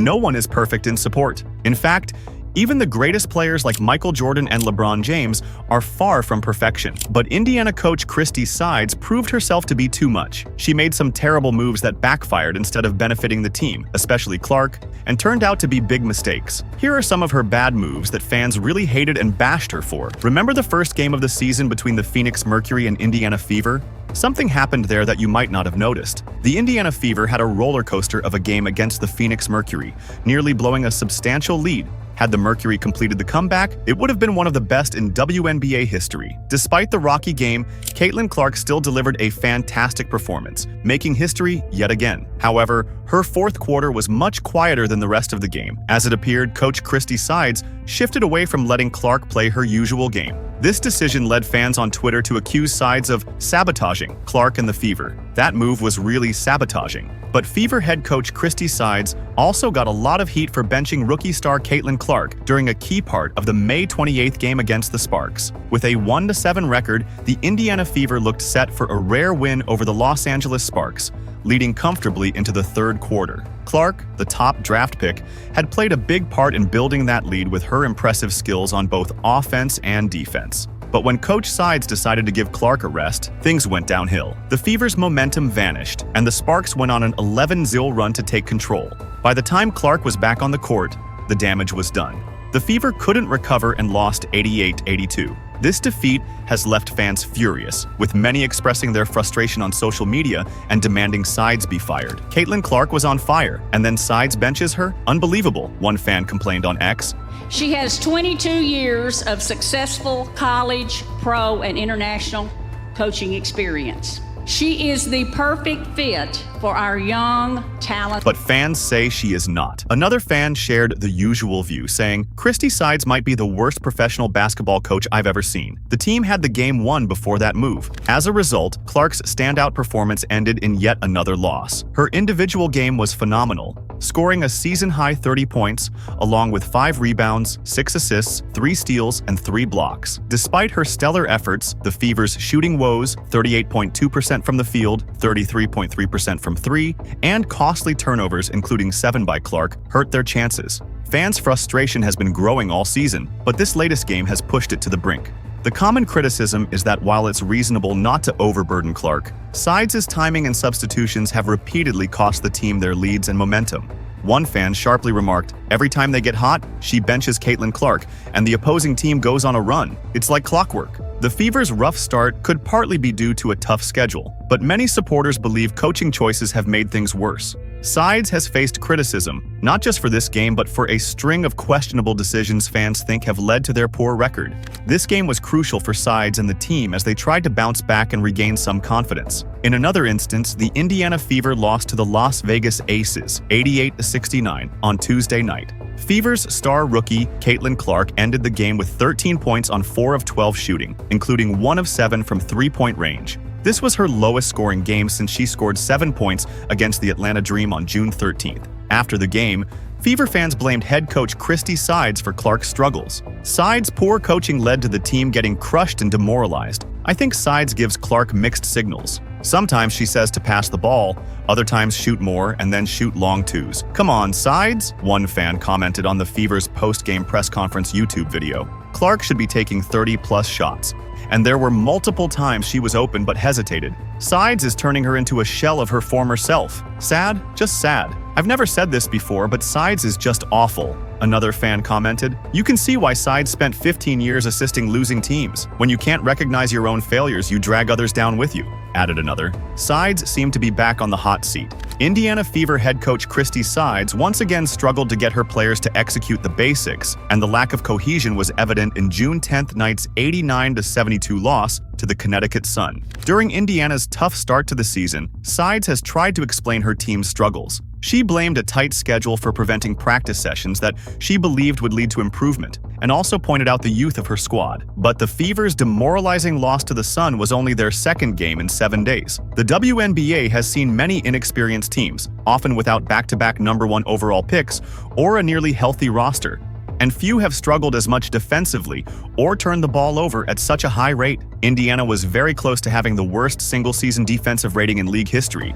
No one is perfect in support. In fact, even the greatest players like Michael Jordan and LeBron James are far from perfection. But Indiana coach Christie Sides proved herself to be too much. She made some terrible moves that backfired instead of benefiting the team, especially Clark, and turned out to be big mistakes. Here are some of her bad moves that fans really hated and bashed her for. Remember the first game of the season between the Phoenix Mercury and Indiana Fever? Something happened there that you might not have noticed. The Indiana Fever had a roller coaster of a game against the Phoenix Mercury, nearly blowing a substantial lead. Had the Mercury completed the comeback, it would have been one of the best in WNBA history. Despite the rocky game, Caitlin Clark still delivered a fantastic performance, making history yet again. However, her fourth quarter was much quieter than the rest of the game. As it appeared, Coach Christie Sides shifted away from letting Clark play her usual game. This decision led fans on Twitter to accuse Sides of sabotaging Clark and the Fever. That move was really sabotaging. But Fever head coach Christie Sides also got a lot of heat for benching rookie star Caitlin Clark during a key part of the May 28th game against the Sparks. With a 1-7 record, the Indiana Fever looked set for a rare win over the Los Angeles Sparks, leading comfortably into the third quarter. Clark, the top draft pick, had played a big part in building that lead with her impressive skills on both offense and defense. But when Coach Sides decided to give Clark a rest, things went downhill. The Fever's momentum vanished, and the Sparks went on an 11-0 run to take control. By the time Clark was back on the court, the damage was done. The Fever couldn't recover and lost 88-82. This defeat has left fans furious, with many expressing their frustration on social media and demanding Sides be fired. Caitlin Clark was on fire, and then Sides benches her? Unbelievable, one fan complained on X. She has 22 years of successful college, pro, and international coaching experience. She is the perfect fit for our young talent. But fans say she is not. Another fan shared the usual view, saying, Christie Sides might be the worst professional basketball coach I've ever seen. The team had the game won before that move. As a result, Clark's standout performance ended in yet another loss. Her individual game was phenomenal, scoring a season-high 30 points, along with 5 rebounds, 6 assists, 3 steals, and 3 blocks. Despite her stellar efforts, the Fever's shooting woes, 38.2% from the field, 33.3% from 3, and costly turnovers, including 7 by Clark, hurt their chances. Fans' frustration has been growing all season, but this latest game has pushed it to the brink. The common criticism is that while it's reasonable not to overburden Clark, Sides' timing and substitutions have repeatedly cost the team their leads and momentum. One fan sharply remarked, every time they get hot, she benches Caitlin Clark, and the opposing team goes on a run. It's like clockwork. The Fever's rough start could partly be due to a tough schedule, but many supporters believe coaching choices have made things worse. Sides has faced criticism, not just for this game but for a string of questionable decisions fans think have led to their poor record. This game was crucial for Sides and the team as they tried to bounce back and regain some confidence. In another instance, the Indiana Fever lost to the Las Vegas Aces, 88-69, on Tuesday night. Fever's star rookie, Caitlin Clark, ended the game with 13 points on 4 of 12 shooting, including 1 of 7 from three-point range. This was her lowest scoring game since she scored 7 points against the Atlanta Dream on June 13th. After the game, Fever fans blamed head coach Christie Sides for Clark's struggles. Sides' poor coaching led to the team getting crushed and demoralized. I think Sides gives Clark mixed signals. Sometimes she says to pass the ball, other times shoot more and then shoot long twos. Come on, Sides, one fan commented on the Fever's post-game press conference YouTube video. Clark should be taking 30-plus shots. And there were multiple times she was open but hesitated. Sides is turning her into a shell of her former self. Sad? Just sad. I've never said this before, but Sides is just awful. Another fan commented, you can see why Sides spent 15 years assisting losing teams. When you can't recognize your own failures, you drag others down with you, added another. Sides seemed to be back on the hot seat. Indiana Fever head coach Christie Sides once again struggled to get her players to execute the basics, and the lack of cohesion was evident in June 10th night's 89-72 loss to the Connecticut Sun. During Indiana's tough start to the season, Sides has tried to explain her team's struggles. She blamed a tight schedule for preventing practice sessions that she believed would lead to improvement, and also pointed out the youth of her squad. But the Fever's demoralizing loss to the Sun was only their second game in 7 days. The WNBA has seen many inexperienced teams, often without back-to-back #1 overall picks or a nearly healthy roster. and few have struggled as much defensively or turned the ball over at such a high rate. Indiana was very close to having the worst single-season defensive rating in league history,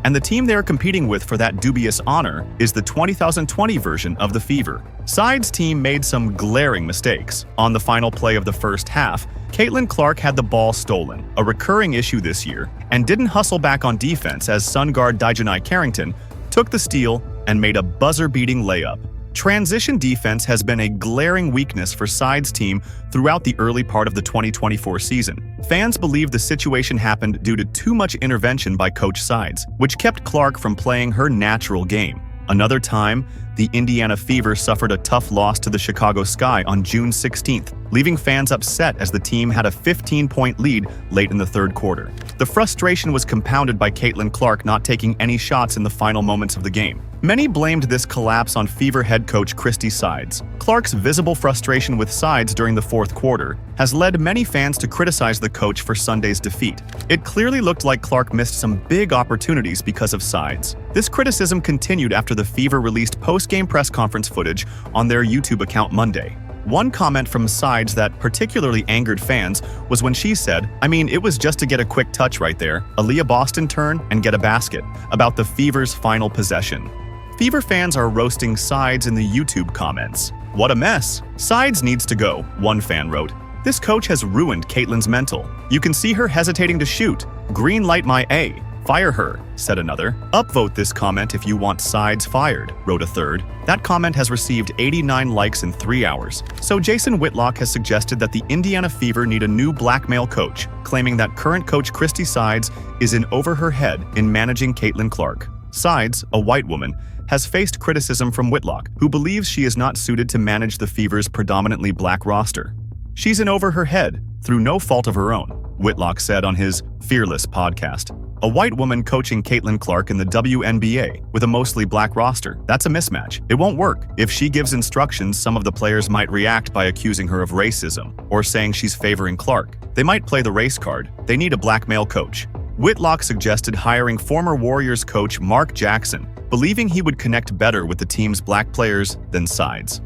and the team they are competing with for that dubious honor is the 2020 version of the Fever. Sides' team made some glaring mistakes. On the final play of the first half, Caitlin Clark had the ball stolen, a recurring issue this year, and didn't hustle back on defense as Sun guard Dijanai Carrington took the steal and made a buzzer-beating layup. Transition defense has been a glaring weakness for Sides' team throughout the early part of the 2024 season. Fans believe the situation happened due to too much intervention by Coach Sides, which kept Clark from playing her natural game. Another time, the Indiana Fever suffered a tough loss to the Chicago Sky on June 16th, leaving fans upset as the team had a 15-point lead late in the third quarter. The frustration was compounded by Caitlin Clark not taking any shots in the final moments of the game. Many blamed this collapse on Fever head coach Christie Sides. Clark's visible frustration with Sides during the fourth quarter has led many fans to criticize the coach for Sunday's defeat. It clearly looked like Clark missed some big opportunities because of Sides. This criticism continued after the Fever released post-game press conference footage on their YouTube account Monday. One comment from Sides that particularly angered fans was when she said, "I mean, it was just to get a quick touch right there, a Leah Boston turn and get a basket," about the Fever's final possession. Fever fans are roasting Sides in the YouTube comments. "What a mess. Sides needs to go," one fan wrote. "This coach has ruined Caitlin's mental. You can see her hesitating to shoot. Green light my A. Fire her," said another. "Upvote this comment if you want Sides fired," wrote a third. That comment has received 89 likes in 3 hours. So Jason Whitlock has suggested that the Indiana Fever need a new black male coach, claiming that current coach Christie Sides is in over her head in managing Caitlin Clark. Sides, a white woman, has faced criticism from Whitlock, who believes she is not suited to manage the Fever's predominantly black roster. "She's in over her head, through no fault of her own," Whitlock said on his Fearless podcast. A white woman coaching Caitlin Clark in the WNBA with a mostly black roster. That's a mismatch. It won't work. If she gives instructions, some of the players might react by accusing her of racism or saying she's favoring Clark. They might play the race card. They need a black male coach. Whitlock suggested hiring former Warriors coach Mark Jackson, believing he would connect better with the team's black players than Sides.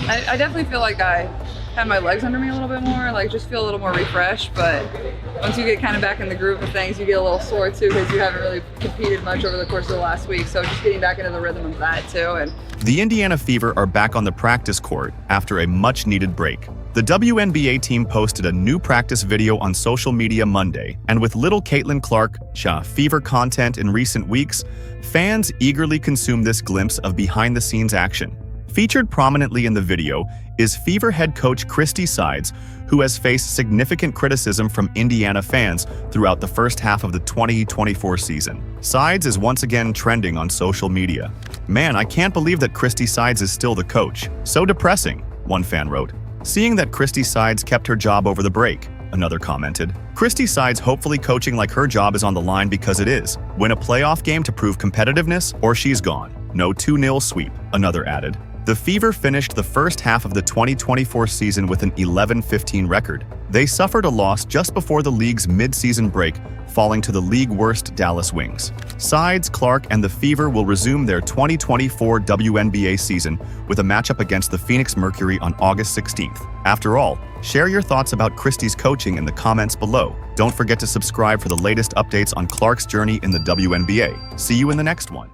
I definitely feel like I have my legs under me a little bit more, like just feel a little more refreshed, but once you get kind of back in the groove of things, you get a little sore too because you haven't really competed much over the course of the last week, so just getting back into the rhythm of that too. The Indiana Fever are back on the practice court after a much-needed break. The WNBA team posted a new practice video on social media Monday, and with little Caitlin Clark Fever content in recent weeks, fans eagerly consume this glimpse of behind-the-scenes action. Featured prominently in the video is Fever head coach Christie Sides, who has faced significant criticism from Indiana fans throughout the first half of the 2024 season. Sides is once again trending on social media. "Man, I can't believe that Christie Sides is still the coach. So depressing," one fan wrote. "Seeing that Christie Sides kept her job over the break," another commented. "Christie Sides hopefully coaching like her job is on the line because it is. Win a playoff game to prove competitiveness or she's gone. No 2-0 sweep," another added. The Fever finished the first half of the 2024 season with an 11-15 record. They suffered a loss just before the league's mid-season break, falling to the league-worst Dallas Wings. Sides, Clark, and the Fever will resume their 2024 WNBA season with a matchup against the Phoenix Mercury on August 16th. After all, share your thoughts about Christie's coaching in the comments below. Don't forget to subscribe for the latest updates on Clark's journey in the WNBA. See you in the next one.